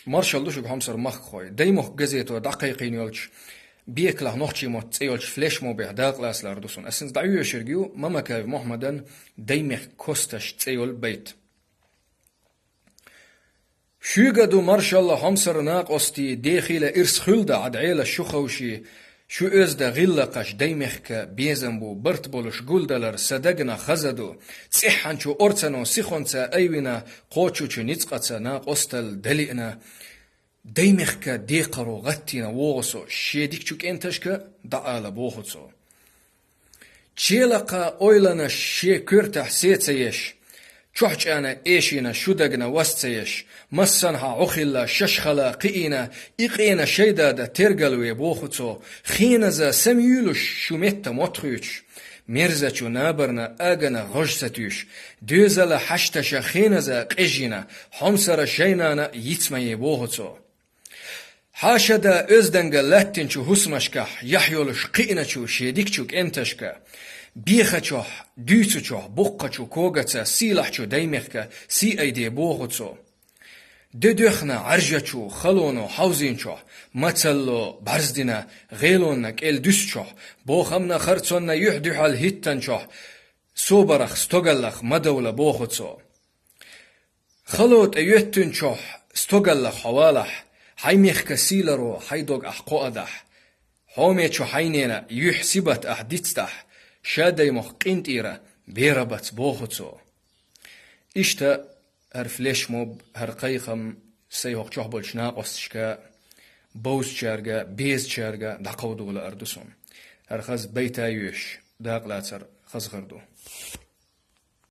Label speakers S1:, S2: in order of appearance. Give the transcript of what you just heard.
S1: مارشال دوشك همسر مخ خوي دايمو جزيتو دقيقين يولش بيكله نوخشي موت تيولش فليش مو بيعداق لاس لاردوسون اسنس دعيو شرجيو ماما كاي محمدن دايمخ كوستش تيول بيت شوغدو مارشال همسر ناق استي داخل ارس خلدا عدعيله شخوشي شو ازدا غلقش دايمخك بيزنبو برتبولش قولدلر صدقنا خزدو صحنچو اورتسنو سيخونسا ايوينا قوچوچو نيصقاتسا ناق استل دلينا دايمخك ديقرو غتينا ووسو شيديكچوك انتشك دعالا بوخوتسو چيلقا اويلنا شي كورتح سيتسيش چوحچ انا ايشينا شودغنا وستسيش مسنها عخلا ششخلا قينا اقينا شيدادا ترغلوي بوخوتسو خينزا سميولش شوميتا موتخوچ مرزچو نابرنا اغنا غوشستوش دوزلا حشتشا خينزا قيجينا همسر شينانا يتسمي بوخوتسو حاشدا ازدنگا لاتنچو حسمشكح يحيولش قينچو شيديكچوك انتشكا بيخچوح دوچوچوح بوقچو كوغتسا سيلحچو دايمخكا سي ايدي بوخوتسو ددوخنا عرجچو خلونو حوزينچوح ماتسلو برزدينا غيلونك ال دوسچوح بوخمنا خرڅونا يحدحال هيتنچوح سوبرخ ستوغلخ مدولا بوخوتسو خلوت ايوتنچوح ستوغلخ حوالح حيمخكا سيلرو حيدوغ احقوادح حوميچو حينينا يحسبت احديتستح شادي مخ قنتيرا بيربت بوخوتسو اشتا هر فليش موب هر قيخم سيوخ چوحبول شناقوستشكا بوز چارگا بيز چارگا دقودو لأردسون هر خز بيتا يوش داق لاتر خز غردو